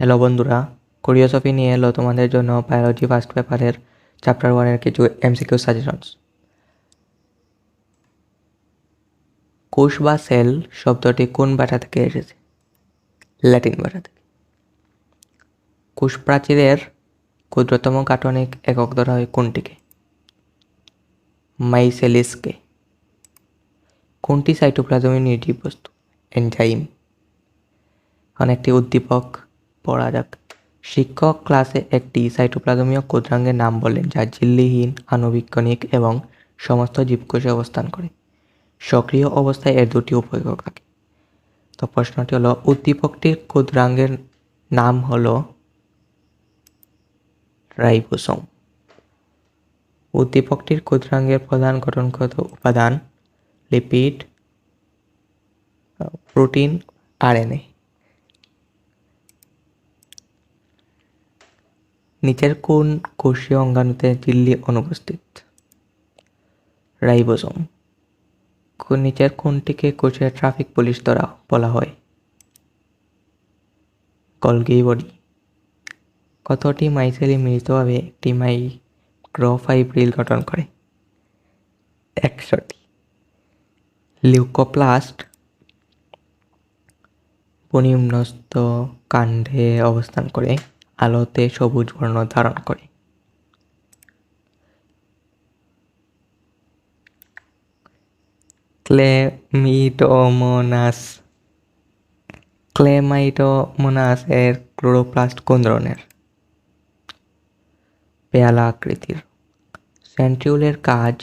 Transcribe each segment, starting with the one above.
Hello বন্ধুরা, কোরিওসফি নিয়ে এলো তোমাদের জন্য বায়োলজি ফার্স্ট পেপারের চ্যাপ্টার 1-এর কিছু এমসিকিউ সাজেশনস। কোষ বা সেল শব্দটি কোন ভাষা থেকে এসেছে? ল্যাটিন ভাষা থেকে। কোষ প্রাচীরের ক্ষুদ্রতম গাঠনিক একক ধরা হয় কোনটিকে? মাইসেলিসকে। কোনটি সাইটোপ্লাজমে নির্জীব বস্তু? এনজাইম। অনেকটি উদ্দীপক পড়া যাক। শিক্ষক ক্লাসে একটি সাইটোপ্লাজমীয় ক্ষুদ্রাঙ্গের নাম বললেন যা ঝিল্লিহীন, আণুবীক্ষণিক এবং সমস্ত জীবকোষে অবস্থান করে। সক্রিয় অবস্থায় এর দুটি উপএকক থাকে। তো প্রশ্নটি হলো, উদ্দীপকটির ক্ষুদ্রাঙ্গের নাম হলো রাইবোসোম। উদ্দীপকটির ক্ষুদ্রাঙ্গের প্রধান গঠনগত উপাদান লিপিড, প্রোটিন, আরএনএ। নিচের কোন কোষীয় অঙ্গাণুতে ঝিল্লি অনুপস্থিত? রাইবোসোম। নিচের কোনটিকে কোষের ট্রাফিক পুলিশ দ্বারা বলা হয়? Golgi body. কতটি মাইসেলি মিলিতভাবে একটি মাইক্রোফাইব্রিল গঠন করে? 100টি। লিউকোপ্লাস্ট বনিম্নস্থ কাণ্ডে অবস্থান করে, আলোতে সবুজ বর্ণ ধারণ করে। ক্লেমাইডোমোনাস এর ক্লোরোপ্লাস্ট কোন ধরনের? পেয়ালা আকৃতির। সেন্ট্রিওলের কাজ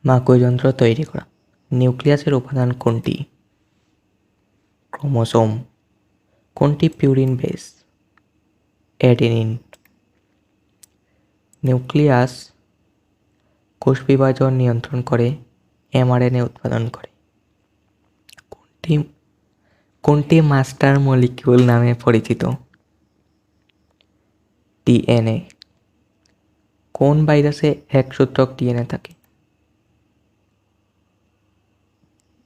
মাকুযন্ত্র তৈরি করা। নিউক্লিয়াসের উপাদান কোনটি? ক্রোমোসোম। কোনটি পিউরিন বেস? অ্যাডেনিন। নিউক্লিয়াস কোষ বিভাজন নিয়ন্ত্রণ করে, এমআরএনএ উৎপাদন করে। কোনটি মাস্টার মলিকিউল নামে পরিচিত? ডিএনএ। কোন ভাইরাসে একসূত্রক ডিএনএ থাকে?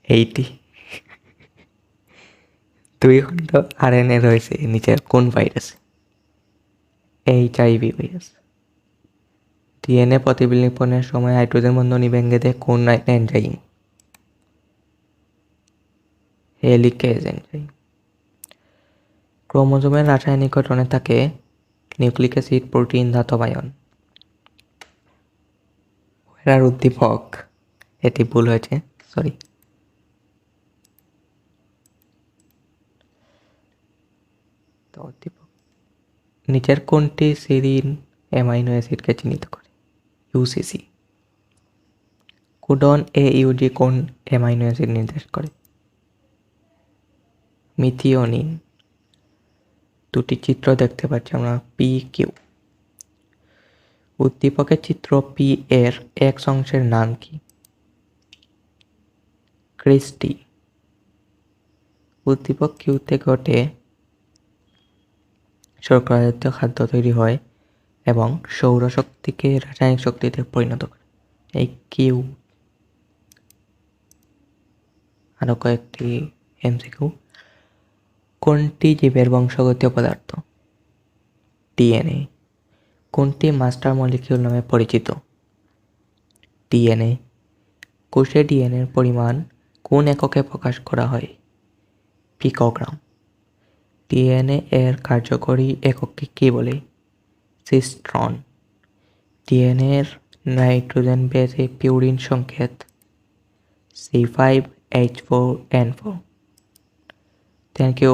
80। 2 খণ্ড আরএনএ রয়েছে নিচের কোন ভাইরাসে? HIV virus. ডিএনএ প্রতিলিপনের সময় হাইড্রোজেন বন্ধনী ভেঙে দেয় কোন এনজাইম? Helicase enzyme. ক্রোমোজোমের রাসায়নিক গঠনে থাকে নিউক্লিক অ্যাসিড, প্রোটিন, ধাতব আয়ন। এর উদ্দীপক, এটি ভুল হয়েছে, সরি। তো উদ্দীপক নিচের কোনটি সেরিন অ্যামাইনো অ্যাসিডকে চিহ্নিত করে? ইউসিসি। কোডন AUG কোন অ্যামাইনো অ্যাসিড নির্দেশ করে? মিথিওনিন। দুটি চিত্র দেখতে পাচ্ছি আমরা, PQ। উদ্দীপকের চিত্র P এর এক অংশের নাম কি? ক্রিস্টি। উদ্দীপক Q তে ঘটে শর্করা জাতীয় খাদ্য তৈরি হয় এবং সৌরশক্তিকে রাসায়নিক শক্তিতে পরিণত করে। এই কিউ। আরো কয়েকটি এমসিকিউ। কোনটি জীবের বংশগতীয় পদার্থ? ডিএনএ। কোনটি মাস্টার মলিকিউল নামে পরিচিত? ডিএনএ। কোষে ডিএনএর পরিমাণ কোন এককে প্রকাশ করা হয়? পিকোগ্রাম। ডিএনএ এর কার্যকরী এককে কি বলে? সিস্ট্রন। ডিএনএ এর নাইট্রোজেন বেসে পিউরিন সংকেত C5H4N4। Thank you.